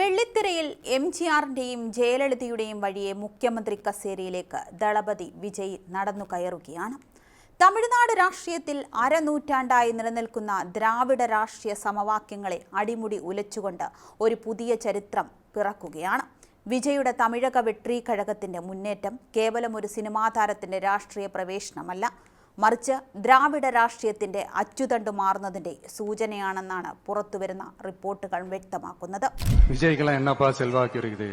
വെള്ളിത്തിരയിൽ എംജിആറിന്റെയും ജയലളിതയുടെയും വഴിയെ മുഖ്യമന്ത്രി കസേരയിലേക്ക് ദളപതി വിജയ് നടന്നു കയറുകയാണ്. തമിഴ്നാട് രാഷ്ട്രീയത്തിൽ അരനൂറ്റാണ്ടായി നിലനിൽക്കുന്ന ദ്രാവിഡ രാഷ്ട്രീയ സമവാക്യങ്ങളെ അടിമുടി ഉലച്ചുകൊണ്ട് ഒരു പുതിയ ചരിത്രം പിറക്കുകയാണ്. വിജയുടെ തമിഴക വെട്രി കഴകത്തിന്റെ മുന്നേറ്റം കേവലം ഒരു സിനിമാ താരത്തിന്റെ രാഷ്ട്രീയ പ്രവേശനമല്ല, മറിച്ച് ദ്രാവിഡ രാഷ്ട്രീയത്തിന്റെ അച്ചുതണ്ടു മാറുന്നതിന്റെ സൂചനയാണെന്നാണ് പുറത്തുവരുന്ന റിപ്പോർട്ടുകൾ വ്യക്തമാക്കുന്നത്. விஜய்க்கெல்லாம் என்னப்பா செல்வாக்கு இருக்குது,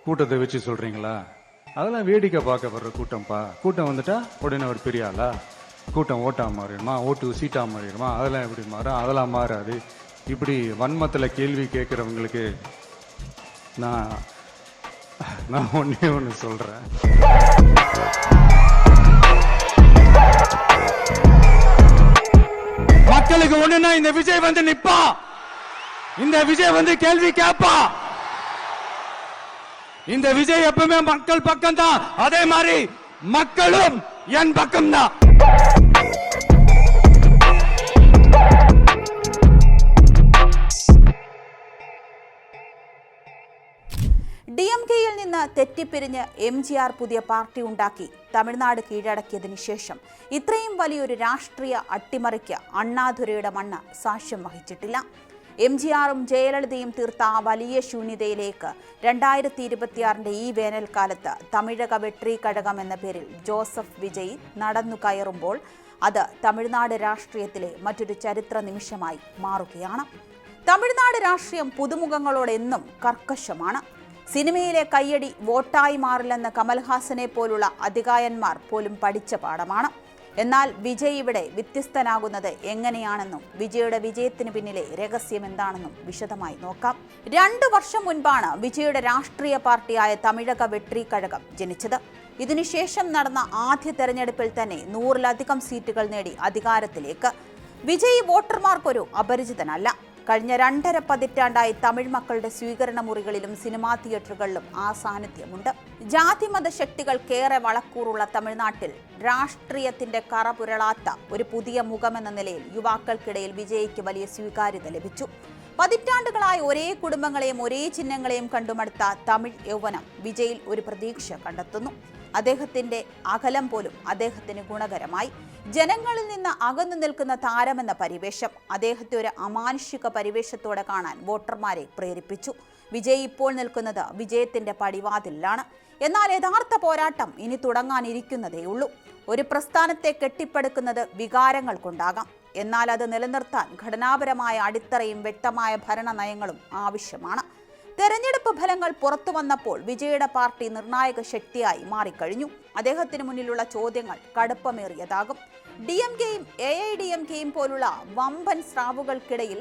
கூட்டத்தை வச்சு சொல்றீங்களா? அதெல்லாம் வேடிக்கை பார்க்க வர்ற கூட்டம்ப்பா. கூட்டம் வந்துட்டா உடனே ஒரு பெரிய ஆளா? கூட்டம் ஓட்டா மாறிடுமா, ஓட்டு சீட்டா மாறிடுமா? அதெல்லாம் எப்படி மாறும்? அதெல்லாம் மாறாது. இப்படி வன்மத்தில் கேள்வி கேட்குறவங்களுக்கு நான் ஒன்னே ஒன்று சொல்றேன். மக்களுக்கு ஒண்ணுன்னா இந்த விஜய் வந்து நிப்பா, இந்த விஜய் வந்து கேள்வி கேட்பா. இந்த விஜய் எப்பவுமே மக்கள் பக்கம் தான், அதே மாதிரி மக்களும் என் பக்கம் தான். DMKയിൽ നിന്ന് തെറ്റിപ്പിരിഞ്ഞ് MGR പുതിയ പാർട്ടി ഉണ്ടാക്കി തമിഴ്നാട് കീഴടക്കിയതിനു ശേഷം ഇത്രയും വലിയൊരു രാഷ്ട്രീയ അട്ടിമറിക്ക് അണ്ണാദുരൈയുടെ മണ്ണ് സാക്ഷ്യം വഹിച്ചിട്ടില്ല. MGRും ജയലളിതയും തീർത്ത ആ വലിയ ശൂന്യതയിലേക്ക് 2026 ഈ വേനൽക്കാലത്ത് തമിഴക വെട്രി കഴകം എന്ന പേരിൽ ജോസഫ് വിജയ് നടന്നു കയറുമ്പോൾ അത് തമിഴ്നാട് രാഷ്ട്രീയത്തിലെ മറ്റൊരു ചരിത്ര നിമിഷമായി മാറുകയാണ്. തമിഴ്നാട് രാഷ്ട്രീയം പുതുമുഖങ്ങളോടെന്നും കർക്കശമാണ്. സിനിമയിലെ കയ്യടി വോട്ടായി മാറില്ലെന്ന് കമൽഹാസനെ പോലുള്ള അതികായന്മാർ പോലും പഠിച്ച പാഠമാണ്. എന്നാൽ വിജയ് ഇവിടെ വ്യത്യസ്തനാകുന്നത് എങ്ങനെയാണെന്നും വിജയുടെ വിജയത്തിന് പിന്നിലെ രഹസ്യം എന്താണെന്നും വിശദമായി നോക്കാം. 2 വർഷം മുൻപാണ് വിജയുടെ രാഷ്ട്രീയ പാർട്ടിയായ തമിഴക വെട്രി കഴകം ജനിച്ചത്. ഇതിനുശേഷം നടന്ന ആദ്യ തെരഞ്ഞെടുപ്പിൽ തന്നെ 100-ലധികം സീറ്റുകൾ നേടി അധികാരത്തിലേക്ക്. വിജയ് വോട്ടർമാർക്കൊരു അപരിചിതനല്ല. കഴിഞ്ഞ 2.5 പതിറ്റാണ്ടായി തമിഴ് മക്കളുടെ സ്വീകരണ മുറികളിലും സിനിമാ തിയേറ്ററുകളിലും ആ സാന്നിധ്യമുണ്ട്. ജാതിമത ശക്തികൾക്കേറെ വളക്കൂറുള്ള തമിഴ്നാട്ടിൽ രാഷ്ട്രീയത്തിന്റെ കറപുരളാത്ത ഒരു പുതിയ മുഖമെന്ന നിലയിൽ യുവാക്കൾക്കിടയിൽ വിജയ്ക്ക് വലിയ സ്വീകാര്യത ലഭിച്ചു. പതിറ്റാണ്ടുകളായി ഒരേ കുടുംബങ്ങളെയും ഒരേ ചിഹ്നങ്ങളെയും കണ്ടുമടുത്ത തമിഴ് യൗവനം വിജയിൽ ഒരു പ്രതീക്ഷ കണ്ടെത്തുന്നു. അദ്ദേഹത്തിന്റെ അകലം പോലും അദ്ദേഹത്തിന് ഗുണകരമായി. ജനങ്ങളിൽ നിന്ന് അകന്നു നിൽക്കുന്ന താരമെന്ന പരിവേഷം അദ്ദേഹത്തെ ഒരു അമാനുഷിക പരിവേഷത്തോടെ കാണാൻ വോട്ടർമാരെ പ്രേരിപ്പിച്ചു. വിജയ് ഇപ്പോൾ നിൽക്കുന്നത് വിജയത്തിന്റെ പടിവാതിലാണ്. എന്നാൽ യഥാർത്ഥ പോരാട്ടം ഇനി തുടങ്ങാനിരിക്കുന്നതേയുള്ളൂ. ഒരു പ്രസ്ഥാനത്തെ കെട്ടിപ്പടുക്കുന്നത് വികാരങ്ങൾ കൊണ്ടാകാം, എന്നാൽ അത് നിലനിർത്താൻ ഘടനാപരമായ അടിത്തറയും വ്യക്തമായ ഭരണ നയങ്ങളും ആവശ്യമാണ്. തെരഞ്ഞെടുപ്പ് ഫലങ്ങൾ പുറത്തു വന്നപ്പോൾ വിജയുടെ പാർട്ടി നിർണായക ശക്തിയായി മാറിക്കഴിഞ്ഞു. അദ്ദേഹത്തിന് മുന്നിലുള്ള ചോദ്യങ്ങൾ കടുപ്പമേറിയതാകും. DMKയും AIDMKയും പോലുള്ള വമ്പൻ സ്രാവുകൾക്കിടയിൽ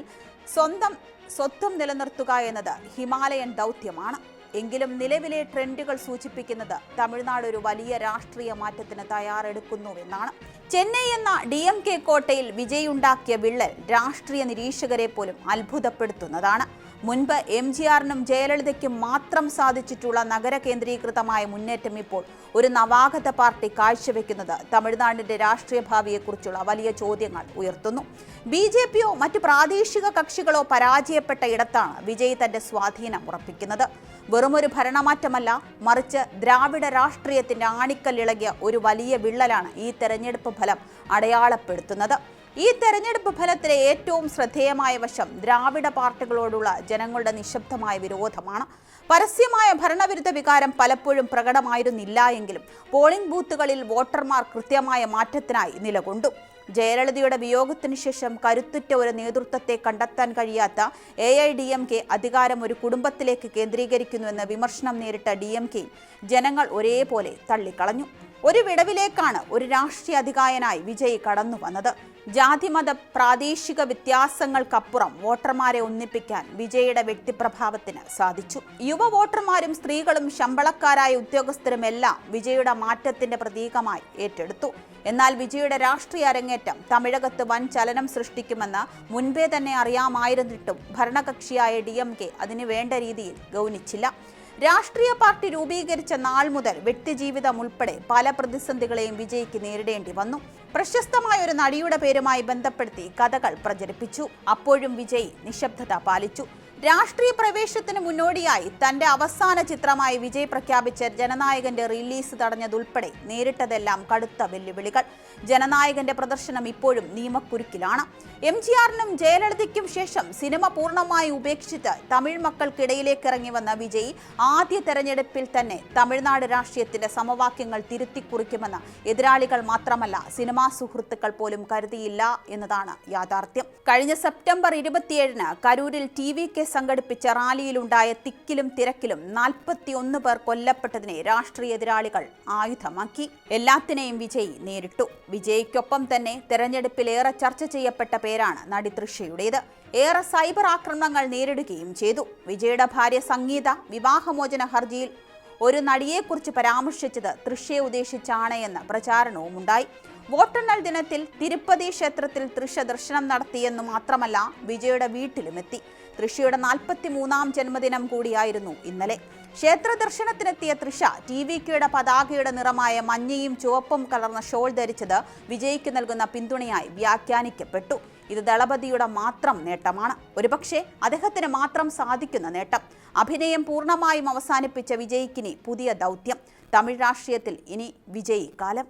സ്വത്വം നിലനിർത്തുക എന്നത് ഹിമാലയൻ ദൗത്യമാണ്. എങ്കിലും നിലവിലെ ട്രെൻഡുകൾ സൂചിപ്പിക്കുന്നത് തമിഴ്നാട് ഒരു വലിയ രാഷ്ട്രീയ മാറ്റത്തിന് തയ്യാറെടുക്കുന്നുവെന്നാണ്. ചെന്നൈ എന്ന DMK കോട്ടയിൽ വിജയ് ഉണ്ടാക്കിയ വിള്ളൽ രാഷ്ട്രീയ നിരീക്ഷകരെ പോലും അത്ഭുതപ്പെടുത്തുന്നതാണ്. മുൻപ് MGRനും ജയലളിതയ്ക്കും മാത്രം സാധിച്ചിട്ടുള്ള നഗര കേന്ദ്രീകൃതമായ മുന്നേറ്റം ഇപ്പോൾ ഒരു നവാഗത പാർട്ടി കാഴ്ചവെക്കുന്നത് തമിഴ്നാടിന്റെ രാഷ്ട്രീയ ഭാവിയെക്കുറിച്ചുള്ള വലിയ ചോദ്യങ്ങൾ ഉയർത്തുന്നു. BJPയോ മറ്റു പ്രാദേശിക കക്ഷികളോ പരാജയപ്പെട്ട ഇടത്താണ് വിജയ് തന്റെ സ്വാധീനം ഉറപ്പിക്കുന്നത്. വെറുമൊരു ഭരണമാറ്റമല്ല, മറിച്ച് ദ്രാവിഡ രാഷ്ട്രീയത്തിന്റെ ആണിക്കല്ലിളകിയ ഒരു വലിയ വിള്ളലാണ് ഈ തെരഞ്ഞെടുപ്പ് ഫലം അടയാളപ്പെടുത്തുന്നത്. ഈ തെരഞ്ഞെടുപ്പ് ഫലത്തിലെ ഏറ്റവും ശ്രദ്ധേയമായ വശം ദ്രാവിഡ പാർട്ടികളോടുള്ള ജനങ്ങളുടെ നിശബ്ദമായ വിരോധമാണ്. പരസ്യമായ ഭരണവിരുദ്ധ വികാരം പലപ്പോഴും പ്രകടമായിരുന്നില്ല എങ്കിലും പോളിംഗ് ബൂത്തുകളിൽ വോട്ടർമാർ കൃത്യമായ മാറ്റത്തിനായി നിലകൊണ്ടു. ജയലളിതയുടെ വിയോഗത്തിന് ശേഷം കരുത്തുറ്റ ഒരു നേതൃത്വത്തെ കണ്ടെത്താൻ കഴിയാത്ത AIDMK അധികാരം ഒരു കുടുംബത്തിലേക്ക് കേന്ദ്രീകരിക്കുന്നുവെന്ന് വിമർശനം നേരിട്ട DMKയും ജനങ്ങൾ ഒരേപോലെ തള്ളിക്കളഞ്ഞു. ഒരു വിടവിലേക്കാണ് ഒരു രാഷ്ട്രീയ അധികായനായി വിജയ് കടന്നു വന്നത്. ജാതിമത പ്രാദേശിക വ്യത്യാസങ്ങൾക്കപ്പുറം വോട്ടർമാരെ ഒന്നിപ്പിക്കാൻ വിജയുടെ വ്യക്തിപ്രഭാവത്തിന് സാധിച്ചു. യുവ വോട്ടർമാരും സ്ത്രീകളും ശമ്പളക്കാരായ ഉദ്യോഗസ്ഥരുമെല്ലാം വിജയുടെ മാറ്റത്തിന്റെ പ്രതീകമായി ഏറ്റെടുത്തു. എന്നാൽ വിജയുടെ രാഷ്ട്രീയ അരങ്ങേറ്റം തമിഴകത്ത് വൻ ചലനം സൃഷ്ടിക്കുമെന്ന് മുൻപേ തന്നെ അറിയാമായിരുന്നിട്ടും ഭരണകക്ഷിയായ DMK അതിന് വേണ്ട രീതിയിൽ ഗൗനിച്ചില്ല. രാഷ്ട്രീയ പാർട്ടി രൂപീകരിച്ച നാൾ മുതൽ വ്യക്തിജീവിതം ഉൾപ്പെടെ പല പ്രതിസന്ധികളെയും വിജയ്ക്ക് നേരിടേണ്ടി വന്നു. പ്രശസ്തമായ ഒരു നടിയുടെ പേരുമായി ബന്ധപ്പെടുത്തി കഥകൾ പ്രചരിപ്പിച്ചു. അപ്പോഴും വിജയ് നിശബ്ദത പാലിച്ചു. രാഷ്ട്രീയ പ്രവേശത്തിന് മുന്നോടിയായി തന്റെ അവസാന ചിത്രമായി വിജയ് പ്രഖ്യാപിച്ച ജനനായകന്റെ റിലീസ് തടഞ്ഞതുൾപ്പെടെ നേരിട്ടതെല്ലാം കടുത്ത വെല്ലുവിളികൾ. ജനനായകന്റെ പ്രദർശനം ഇപ്പോഴും നിയമക്കുരുക്കിലാണ്. എംജിആറിനും ജയലളിതയ്ക്കും ശേഷം സിനിമ പൂർണ്ണമായി ഉപേക്ഷിച്ച് തമിഴ് മക്കൾക്കിടയിലേക്ക് ഇറങ്ങി വന്ന വിജയ് ആദ്യ തെരഞ്ഞെടുപ്പിൽ തന്നെ തമിഴ്നാട് രാഷ്ട്രീയത്തിന്റെ സമവാക്യങ്ങൾ തിരുത്തിക്കുറിക്കുമെന്ന് എതിരാളികൾ മാത്രമല്ല സിനിമാ സുഹൃത്തുക്കൾ പോലും കരുതിയില്ല എന്നതാണ് യാഥാർത്ഥ്യം. കഴിഞ്ഞ സെപ്റ്റംബർ 27-ന് കരൂരിൽ TVK സംഘടിപ്പിച്ച റാലിയിലുണ്ടായ തിക്കിലും തിരക്കിലും 41 പേർ കൊല്ലപ്പെട്ടതിനെ രാഷ്ട്രീയ എതിരാളികൾ ആയുധമാക്കി. എല്ലാത്തിനെയും വിജയ് നേരിട്ടു. വിജയ്ക്കൊപ്പം തന്നെ തെരഞ്ഞെടുപ്പിൽ ഏറെ ചർച്ച ചെയ്യപ്പെട്ട പേരാണ് നടി തൃഷയുടേത്. ഏറെ സൈബർ ആക്രമണങ്ങൾ നേരിടുകയും ചെയ്തു. വിജയുടെ ഭാര്യ സംഗീത വിവാഹമോചന ഹർജിയിൽ ഒരു നടിയെക്കുറിച്ച് പരാമർശിച്ചത് തൃഷയെ ഉദ്ദേശിച്ചാണ് എന്ന പ്രചാരണവുമുണ്ടായി. വോട്ടെണ്ണൽ ദിനത്തിൽ തിരുപ്പതി ക്ഷേത്രത്തിൽ തൃഷ ദർശനം നടത്തിയെന്നു മാത്രമല്ല വിജയുടെ വീട്ടിലുമെത്തി. തൃഷയുടെ 43-ാം ജന്മദിനം കൂടിയായിരുന്നു ഇന്നലെ. ക്ഷേത്ര ദർശനത്തിനെത്തിയ തൃഷ TVKയുടെ പതാകയുടെ നിറമായ മഞ്ഞയും ചുവപ്പും കലർന്ന ഷോൾ ധരിച്ചത് വിജയ്ക്ക് നൽകുന്ന പിന്തുണയായി വ്യാഖ്യാനിക്കപ്പെട്ടു. ഇത് ദളപതിയുടെ മാത്രം നേട്ടമാണ്. ഒരുപക്ഷെ അദ്ദേഹത്തിന് മാത്രം സാധിക്കുന്ന നേട്ടം. അഭിനയം പൂർണ്ണമായും അവസാനിപ്പിച്ച വിജയ്ക്കിനി പുതിയ ദൗത്യം. തമിഴ് രാഷ്ട്രീയത്തിൽ ഇനി വിജയ് കാലം.